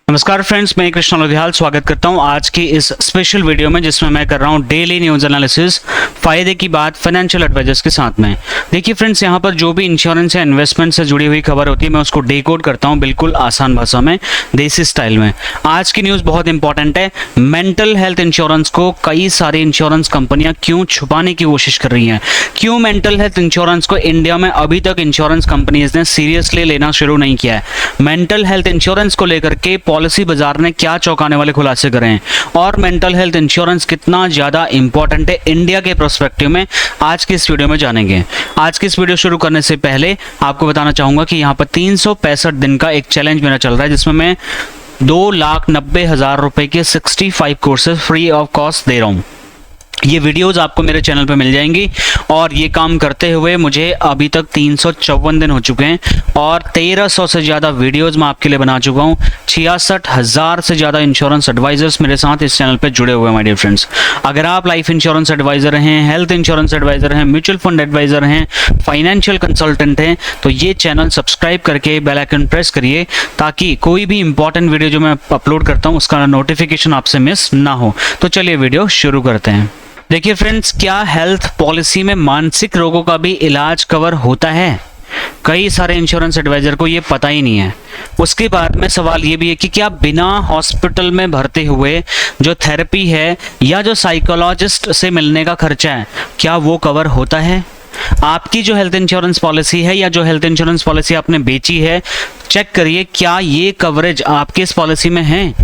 नमस्कार फ्रेंड्स, मैं कृष्ण लोधियाल स्वागत करता हूं आज की इस स्पेशल वीडियो में जिसमें मैं कर रहा हूं डेली न्यूज़ एनालिसिस फायदे की बात फाइनेंशियल एडवाइजर्स के साथ में। देखिए फ्रेंड्स, यहां पर जो भी इंश्योरेंस या इन्वेस्टमेंट से जुड़ी हुई खबर होती है मैं उसको डिकोड करता हूं बिल्कुल आसान भाषा में, देसी स्टाइल में। आज की न्यूज़ बहुत इंपॉर्टेंट है। मेंटल हेल्थ इंश्योरेंस को कई सारी इंश्योरेंस कंपनियां क्यों छुपाने की कोशिश कर रही हैं, क्यों मेंटल हेल्थ इंश्योरेंस को इंडिया में अभी तक इंश्योरेंस कंपनीज ने सीरियसली लेना शुरू नहीं किया है। मेंटल हेल्थ इंश्योरेंस को लेकर के पॉलिसी बाजार ने क्या चौंकाने वाले खुलासे करे हैं और मेंटल हेल्थ इंश्योरेंस कितना ज्यादा इंपॉर्टेंट है इंडिया के प्रोस्पेक्टिव में, आज की इस वीडियो में जानेंगे। आज की इस वीडियो शुरू करने से पहले आपको बताना चाहूंगा कि यहाँ पर 365 दिन का एक चैलेंज मेरा चल रहा है जिसमें मैं 2,90,000 रुपए के 65 कोर्सेज फ्री ऑफ कॉस्ट दे रहा हूँ। ये वीडियोस आपको मेरे चैनल पे मिल जाएंगी और ये काम करते हुए मुझे अभी तक 354 दिन हो चुके हैं और 1300 से ज़्यादा वीडियोस मैं आपके लिए बना चुका हूँ। 66,000 से ज़्यादा इंश्योरेंस एडवाइजर्स मेरे साथ इस चैनल पे जुड़े हुए हैं माय डियर फ्रेंड्स। अगर आप लाइफ इंश्योरेंस एडवाइज़र हैं, हेल्थ इंश्योरेंस एडवाइज़र हैं, म्यूचुअल फंड एडवाइज़र हैं, फाइनेंशियल कंसल्टेंट हैं, तो ये चैनल सब्सक्राइब करके बेल आइकन प्रेस करिए ताकि कोई भी इंपॉर्टेंट वीडियो जो मैं अपलोड करता हूँ उसका नोटिफिकेशन आपसे मिस ना हो। तो चलिए वीडियो शुरू करते हैं। देखिए फ्रेंड्स, क्या हेल्थ पॉलिसी में मानसिक रोगों का भी इलाज कवर होता है? कई सारे इंश्योरेंस एडवाइजर को ये पता ही नहीं है। उसके बाद में सवाल ये भी है कि क्या बिना हॉस्पिटल में भर्ती हुए जो थेरेपी है या जो साइकोलॉजिस्ट से मिलने का खर्चा है, क्या वो कवर होता है? आपकी जो हेल्थ इंश्योरेंस पॉलिसी है या जो हेल्थ इंश्योरेंस पॉलिसी आपने बेची है, चेक करिए क्या ये कवरेज आपके इस पॉलिसी में है।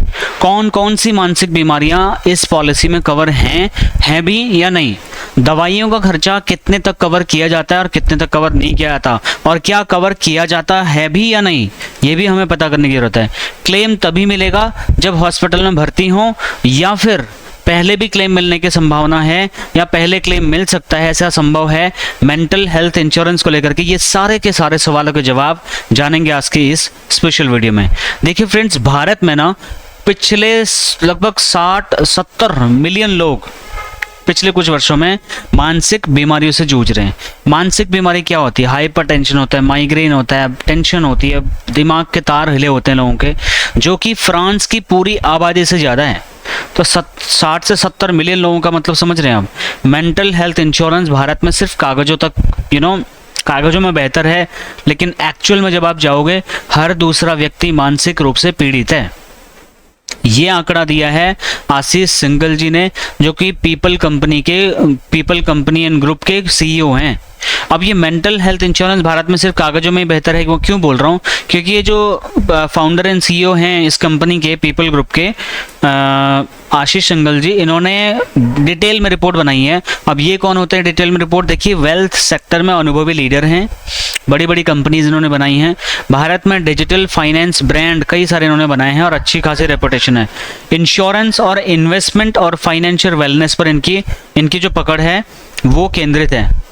कौन कौन सी मानसिक बीमारियां इस पॉलिसी में कवर हैं भी या नहीं। दवाइयों का खर्चा कितने तक कवर किया जाता है और कितने तक कवर नहीं किया जाता, और क्या कवर किया जाता है भी या नहीं, ये भी हमें पता करने की जरूरत है। क्लेम तभी मिलेगा जब हॉस्पिटल में भर्ती हो या फिर पहले भी क्लेम मिलने की संभावना है या पहले क्लेम मिल सकता है, ऐसा संभव है मेंटल हेल्थ इंश्योरेंस को लेकर के। ये सारे के सारे सवालों के जवाब जानेंगे आज की इस स्पेशल वीडियो में। देखिए फ्रेंड्स, भारत में ना पिछले लगभग 60-70 मिलियन लोग पिछले कुछ वर्षों में मानसिक बीमारियों से जूझ रहे हैं। मानसिक बीमारी क्या होती है? हाइपरटेंशन होता है, माइग्रेन होता है, टेंशन होती है, दिमाग के तार हिले होते हैं लोगों के, जो कि फ्रांस की पूरी आबादी से ज़्यादा है। तो 60 से 70 मिलियन लोगों का मतलब समझ रहे हैं आप। मेंटल हेल्थ इंश्योरेंस भारत में सिर्फ कागजों तक कागजों में बेहतर है, लेकिन एक्चुअल में जब आप जाओगे हर दूसरा व्यक्ति मानसिक रूप से पीड़ित है। ये आंकड़ा दिया है आशीष सिंघल जी ने, जो कि पीपल कंपनी एंड ग्रुप के सीईओ हैं। अब ये मेंटल हेल्थ इंश्योरेंस भारत में सिर्फ कागजों में ही बेहतर है, वो क्यों बोल रहा हूँ? क्योंकि ये जो फाउंडर एंड सीईओ हैं इस कंपनी के, पीपल ग्रुप के, आशीष सिंघल जी, इन्होंने डिटेल में रिपोर्ट बनाई है। अब ये कौन होते हैं डिटेल में रिपोर्ट? देखिए, वेल्थ सेक्टर में अनुभवी लीडर हैं, बड़ी बड़ी कंपनीज इन्होंने बनाई हैं। भारत में डिजिटल फाइनेंस ब्रांड कई सारे इन्होंने बनाए हैं और अच्छी खासी रेपुटेशन है। इंश्योरेंस और इन्वेस्टमेंट और फाइनेंशियल वेलनेस पर इनकी जो पकड़ है वो केंद्रित है।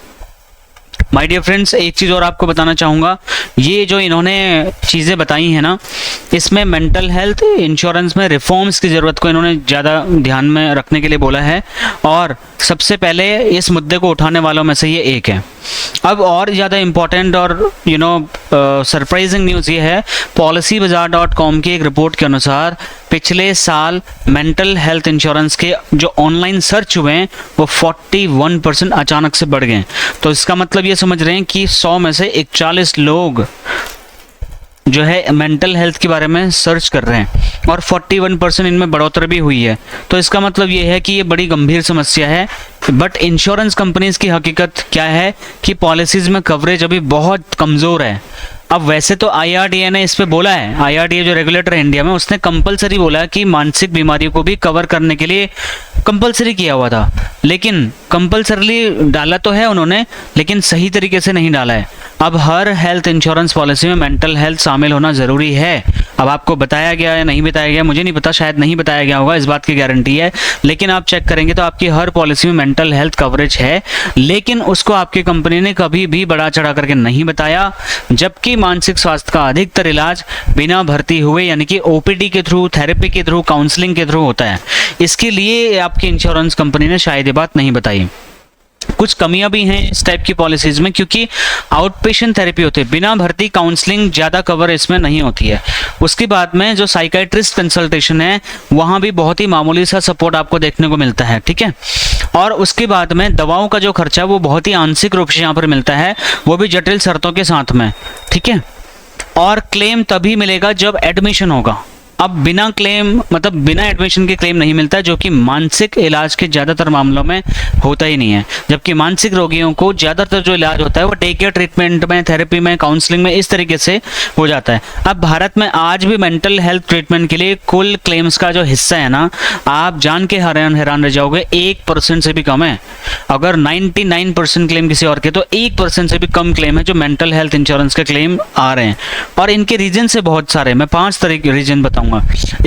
माय डियर फ्रेंड्स, एक चीज़ और आपको बताना चाहूँगा, ये जो इन्होंने चीज़ें बताई हैं ना, इसमें मेंटल हेल्थ इंश्योरेंस में रिफॉर्म्स की ज़रूरत को इन्होंने ज़्यादा ध्यान में रखने के लिए बोला है और सबसे पहले इस मुद्दे को उठाने वालों में से ये एक है। अब और ज़्यादा इम्पॉर्टेंट और सरप्राइजिंग न्यूज़ ये है, policybazaar.com की एक रिपोर्ट के अनुसार पिछले साल मेंटल हेल्थ इंश्योरेंस के जो ऑनलाइन सर्च हुए हैं वो 41% अचानक से बढ़ गए। तो इसका मतलब ये समझ रहे हैं कि 100 में से 41 लोग जो है मेंटल हेल्थ के बारे में सर्च कर रहे हैं और 41% इनमें बढ़ोतरी भी हुई है। तो इसका मतलब ये है कि ये बड़ी गंभीर समस्या है। बट इंश्योरेंस कंपनीज की हकीकत क्या है कि पॉलिसीज में कवरेज अभी बहुत कमज़ोर है। अब वैसे तो IRDA ने इस पे बोला है, IRDA जो रेगुलेटर है इंडिया में, उसने कंपलसरी बोला कि मानसिक बीमारियों को भी कवर करने के लिए कंपलसरी किया हुआ था, लेकिन कंपलसरीली डाला तो है उन्होंने, लेकिन सही तरीके से नहीं डाला है। अब हर हेल्थ इंश्योरेंस पॉलिसी में मेंटल हेल्थ शामिल होना ज़रूरी है। अब आपको बताया गया या नहीं बताया गया मुझे नहीं पता, शायद नहीं बताया गया होगा, इस बात की गारंटी है, लेकिन आप चेक करेंगे तो आपकी हर पॉलिसी में मेंटल हेल्थ कवरेज है, लेकिन उसको आपकी कंपनी ने कभी भी बढ़ा चढ़ा करके नहीं बताया। जबकि मानसिक स्वास्थ्य का अधिकतर इलाज बिना भर्ती हुए यानी कि OPD के थ्रू, थेरेपी के थ्रू, काउंसलिंग के थ्रू होता है। इसके लिए आपकी इंश्योरेंस कंपनी ने शायद ये बात नहीं बताई। कुछ कमियां भी हैं इस टाइप की पॉलिसीज में, क्योंकि आउट पेशेंट थेरेपी होती है, बिना भर्ती काउंसलिंग ज़्यादा कवर इसमें नहीं होती है। उसके बाद में जो साइकाइट्रिस्ट कंसल्टेशन है वहाँ भी बहुत ही मामूली सा सपोर्ट आपको देखने को मिलता है, ठीक है। और उसके बाद में दवाओं का जो खर्चा वो बहुत ही आंशिक रूप से यहाँ पर मिलता है, वो भी जटिल शर्तों के साथ में, ठीक है। और क्लेम तभी मिलेगा जब एडमिशन होगा। अब बिना क्लेम मतलब बिना एडमिशन के क्लेम नहीं मिलता है, जो कि मानसिक इलाज के ज़्यादातर मामलों में होता ही नहीं है। जबकि मानसिक रोगियों को ज़्यादातर जो इलाज होता है वो डे केयर ट्रीटमेंट में, थेरेपी में, काउंसलिंग में इस तरीके से हो जाता है। अब भारत में आज भी मेंटल हेल्थ ट्रीटमेंट के लिए कुल क्लेम्स का जो हिस्सा है ना, आप जान के हैरान रह जाओगे, 1% से भी कम है। अगर 99% क्लेम किसी और के, तो 1% से भी कम क्लेम है जो मेंटल हेल्थ इंश्योरेंस के क्लेम आ रहे हैं। और इनके रीजन से बहुत सारे, मैं 5 तरह के रीजन बताऊंगा।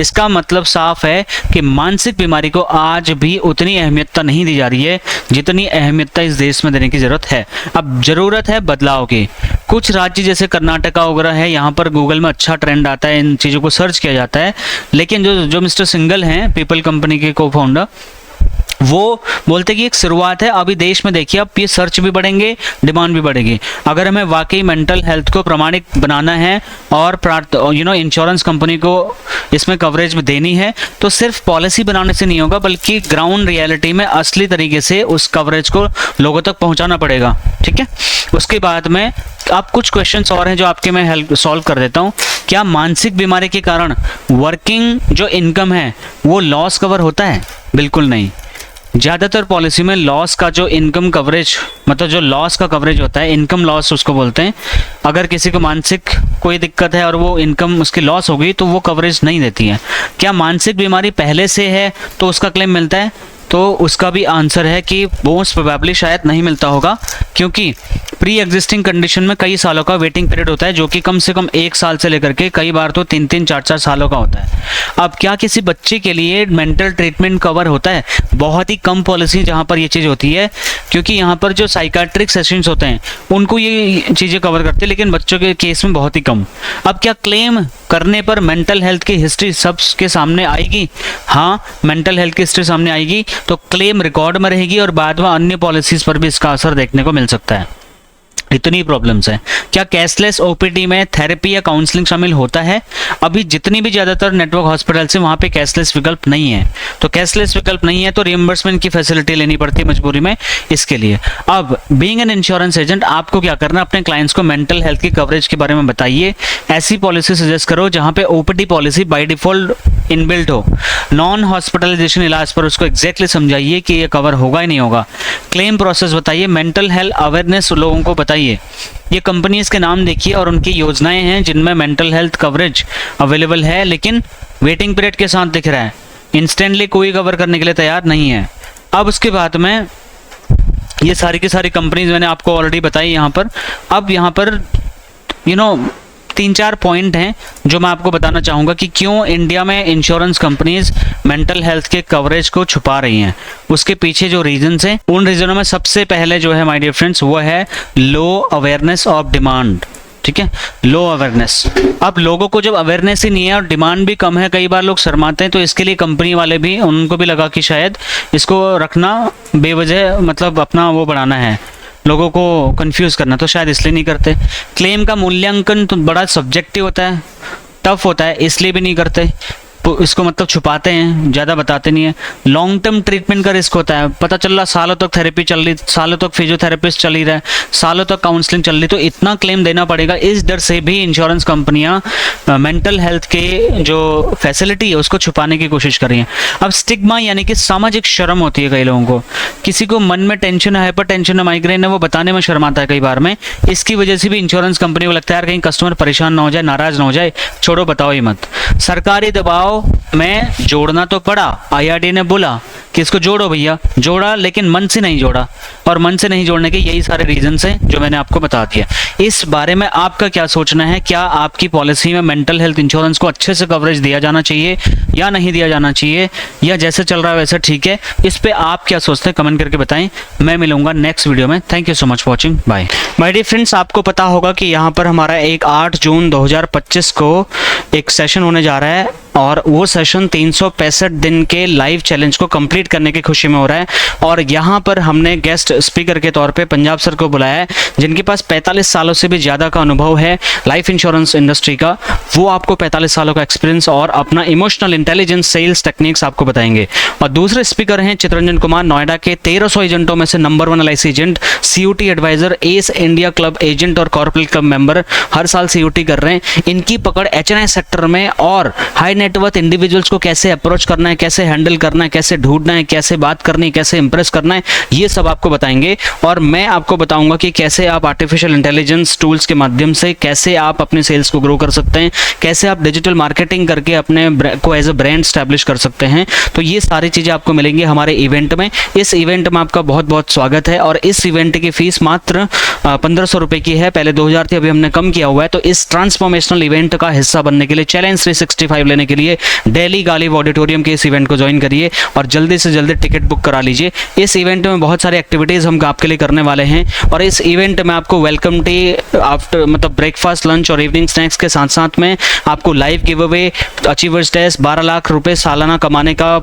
इसका मतलब साफ है कि मानसिक बीमारी को आज भी उतनी अहमियत नहीं दी जा रही है जितनी अहमियत इस देश में देने की जरूरत है। अब जरूरत है बदलाव की। कुछ राज्य जैसे कर्नाटका वगैरह है, यहाँ पर गूगल में अच्छा ट्रेंड आता है, इन चीज़ों को सर्च किया जाता है। लेकिन जो मिस्टर सिंगल हैं, पीपल कंपनी के को फाउंडर, वो बोलते कि एक शुरुआत है। अभी देश में देखिए, अब ये सर्च भी बढ़ेंगे, डिमांड भी बढ़ेगी। अगर हमें वाकई मेंटल हेल्थ को प्रमाणित बनाना है और इंश्योरेंस कंपनी को इसमें कवरेज में देनी है, तो सिर्फ पॉलिसी बनाने से नहीं होगा, बल्कि ग्राउंड रियलिटी में असली तरीके से उस कवरेज को लोगों तक पहुंचाना पड़ेगा, ठीक है। उसके बाद में आप कुछ क्वेश्चंस और हैं जो आपके मैं हेल्प सॉल्व कर देता हूं। क्या मानसिक बीमारी के कारण वर्किंग जो इनकम है वो लॉस कवर होता है? बिल्कुल नहीं। ज़्यादातर पॉलिसी में लॉस का जो इनकम कवरेज, मतलब जो लॉस का कवरेज होता है, इनकम लॉस उसको बोलते हैं। अगर किसी को मानसिक कोई दिक्कत है और वो इनकम उसकी लॉस हो गई तो वो कवरेज नहीं देती है। क्या मानसिक बीमारी पहले से है तो उसका क्लेम मिलता है? तो उसका भी आंसर है कि मोस्ट प्रोबेबली शायद नहीं मिलता होगा, क्योंकि प्री एग्जिस्टिंग कंडीशन में कई सालों का वेटिंग पीरियड होता है, जो कि कम से कम 1 साल से लेकर के कई बार तो 3-3, 4-4 सालों का होता है। अब क्या किसी बच्चे के लिए मेंटल ट्रीटमेंट कवर होता है? बहुत ही कम पॉलिसी जहाँ पर ये चीज़ होती है, क्योंकि यहाँ पर जो साइकाट्रिक सेशंस होते हैं उनको ये चीज़ें कवर करती है, लेकिन बच्चों के केस में बहुत ही कम। अब क्या क्लेम करने पर मेंटल हेल्थ की हिस्ट्री सबके सामने आएगी? हाँ, मेंटल हेल्थ की हिस्ट्री सामने आएगी तो क्लेम रिकॉर्ड में रहेगी और बाद में अन्य पॉलिसीज पर भी इसका असर देखने को मिल सकता है। इतनी प्रॉब्लम्स हैं। क्या कैशलेस ओपीडी में थेरेपी या काउंसलिंग शामिल होता है? अभी जितनी भी ज़्यादातर नेटवर्क हॉस्पिटल से वहाँ पे कैशलेस विकल्प नहीं है, तो कैशलेस विकल्प नहीं है तो रिइंबर्समेंट की फैसिलिटी लेनी पड़ती है मजबूरी में इसके लिए। अब बीइंग एन इंश्योरेंस एजेंट आपको क्या करना, अपने क्लाइंट्स को मेंटल हेल्थ की कवरेज के बारे में बताइए। ऐसी पॉलिसी सजेस्ट करो जहाँ पे OPD policy by default inbuilt हो। नॉन हॉस्पिटलाइजेशन इलाज पर उसको एग्जैक्टली समझाइए कि ये कवर होगा ही नहीं होगा। क्लेम प्रोसेस बताइए, मेंटल हेल्थ अवेयरनेस लोगों को बताइए। ये कंपनीज के नाम देखिए और उनकी योजनाएं हैं जिनमें मेंटल हेल्थ कवरेज अवेलेबल है, लेकिन वेटिंग पीरियड के साथ दिख रहा है, इंस्टेंटली कोई कवर करने के लिए तैयार नहीं है। अब उसके बाद में ये सारी की सारी कंपनीज मैंने आपको ऑलरेडी बताई यहाँ पर। अब यहाँ पर 3-4 पॉइंट हैं जो मैं आपको बताना चाहूँगा कि क्यों इंडिया में इंश्योरेंस कंपनीज मेंटल हेल्थ के कवरेज को छुपा रही हैं। उसके पीछे जो रीजंस हैं, उन रीजनों में सबसे पहले जो है माय डियर फ्रेंड्स, वो है लो अवेयरनेस ऑफ डिमांड, ठीक है, लो अवेयरनेस। अब लोगों को जब अवेयरनेस ही नहीं है और डिमांड भी कम है, कई बार लोग शर्माते हैं, तो इसके लिए कंपनी वाले भी, उनको भी लगा कि शायद इसको रखना बेवजह, मतलब अपना वो बढ़ाना है, लोगों को कंफ्यूज करना, तो शायद इसलिए नहीं करते। क्लेम का मूल्यांकन तो बड़ा सब्जेक्टिव होता है, टफ होता है, इसलिए भी नहीं करते, इसको मतलब छुपाते हैं, ज़्यादा बताते नहीं है। लॉन्ग टर्म ट्रीटमेंट का रिस्क होता है, पता चल रहा सालों तक थेरेपी चल रही, सालों तक फिजियोथेरेपिस्ट चल ही रहा है, सालों तक काउंसलिंग चल रही, तो इतना क्लेम देना पड़ेगा। इस डर से भी इंश्योरेंस कंपनियां मेंटल हेल्थ के जो फैसिलिटी है उसको छुपाने की कोशिश कर रही हैं। अब स्टिग्मा यानी कि सामाजिक शर्म होती है कई लोगों को, किसी को मन में टेंशन है, हाइपर टेंशन है, माइग्रेन है, वो बताने में शर्माता है कई बार में। इसकी वजह से भी इंश्योरेंस कंपनी को लगता है यार कहीं कस्टमर परेशान ना हो जाए, नाराज ना हो जाए, छोड़ो बताओ ही मत। सरकारी दबाव में जोड़ना तो पड़ा, IRDA ने बोला कि इसको जोड़ो भैया, जोड़ा, लेकिन मन से नहीं जोड़ा, और मन से नहीं जोड़ने के यही सारे रीजंस हैं जो मैंने आपको बता दिया। इस बारे में आपका क्या सोचना है? क्या आपकी पॉलिसी में मेंटल हेल्थ इंश्योरेंस को अच्छे से कवरेज दिया जाना चाहिए या नहीं दिया जाना चाहिए, या जैसे चल रहा है वैसे ठीक है? इस पे आप क्या सोचते हैं कमेंट करके बताएं। मैं मिलूंगा नेक्स्ट वीडियो में। Thank you so much for watching, bye. My dear friends, आपको पता होगा कि यहाँ पर हमारा एक 8 जून 2025 को एक सेशन होने जा रहा है, और वो सेशन 365 दिन के लाइव चैलेंज को कंप्लीट करने की खुशी में हो रहा है। और यहाँ पर हमने गेस्ट स्पीकर के तौर पे पंजाब सर को बुलाया है, जिनके पास 45 सालों से भी ज़्यादा का अनुभव है लाइफ इंश्योरेंस इंडस्ट्री का। वो आपको 45 सालों का एक्सपीरियंस और अपना इमोशनल इंटेलिजेंस सेल्स टेक्निक्स आपको बताएंगे। और दूसरे स्पीकर हैं चितरंजन कुमार, नोएडा के 1300 एजेंटों में से number 1 LIC agent, COT advisor, ace India club agent और कॉर्पोरेट क्लब मेंबर, हर साल COT कर रहे हैं। इनकी पकड़ HNI सेक्टर में और हाई नेटवर्थ इंडिविजुअल्स को कैसे अप्रोच करना है, कैसे हैंडल करना है, कैसे ढूंढना है, कैसे बात करनी है, कैसे इंप्रेस करना है, ये सब आपको बताएंगे। और मैं आपको बताऊंगा कि कैसे आप आर्टिफिशियल इंटेलिजेंस टूल्स के माध्यम से कैसे आप अपने सेल्स को ग्रो कर सकते हैं, कैसे आप डिजिटल मार्केटिंग करके अपने को एज अ ब्रांड स्टैब्लिश कर सकते हैं। तो ये सारी चीज़ें आपको मिलेंगी हमारे इवेंट में। इस इवेंट में आपका बहुत बहुत स्वागत है। और इस इवेंट की फीस मात्र 1500 रुपये की है। पहले 2000 थी, अभी हमने कम किया हुआ है। तो इस ट्रांसफॉर्मेशनल इवेंट का हिस्सा बनने के लिए, चैलेंज 365 लेने के लिए दिल्ली गालिब ऑडिटोरियम के इस इवेंट को ज्वाइन करिए और जल्दी से जल्दी टिकट बुक करा लीजिए। इस इवेंट में बहुत सारी एक्टिविटीज़ हम आपके लिए करने वाले हैं। और इस इवेंट में आपको वेलकम टी आफ्टर मतलब ब्रेकफास्ट, लंच और इवनिंग स्नैक्स के साथ साथ में आपको live giveaway, achievers test, 12 lakh रुपए सालाना कमाने का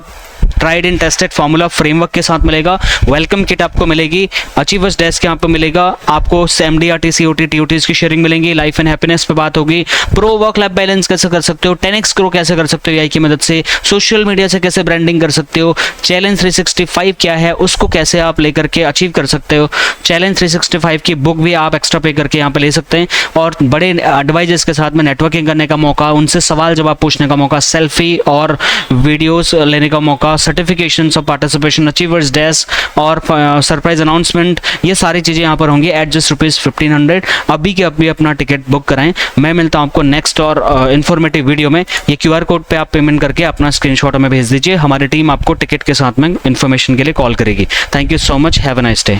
tried and tested formula framework के साथ मिलेगा। वेलकम किट आपको मिलेगी, अचीवर्स डेस्क यहाँ पे मिलेगा आपको, MDRT COT TOTs की शेयरिंग मिलेंगी, लाइफ एंड हैप्पीनेस पे बात होगी, प्रो वर्क लाइफ बैलेंस कैसे कर सकते हो, 10x ग्रो कैसे कर सकते हो AI की मदद से, सोशल मीडिया से कैसे ब्रांडिंग कर सकते हो, चैलेंज 365 क्या है उसको कैसे आप लेकर के अचीव कर सकते हो। चैलेंज 365 की बुक भी आप एक्स्ट्रा पे करके यहाँ पे ले सकते हैं। और बड़े एडवाइजर्स के साथ में नेटवर्किंग करने का मौका, उनसे सवाल जवाब पूछने का मौका, सेल्फी और वीडियोस लेने का मौका, certifications of participation, achievers desk और सरप्राइज अनाउंसमेंट, ये सारी चीज़ें यहाँ पर होंगी एट जस्ट ₹1500। अभी के अभी अपना टिकट बुक कराएं। मैं मिलता हूँ आपको नेक्स्ट और इन्फॉर्मेटिव वीडियो में। ये QR कोड पे आप पेमेंट करके अपना स्क्रीनशॉट हमें भेज दीजिए। हमारी टीम आपको टिकट के साथ में इन्फॉर्मेशन के लिए कॉल करेगी। Thank you so much, have a nice day.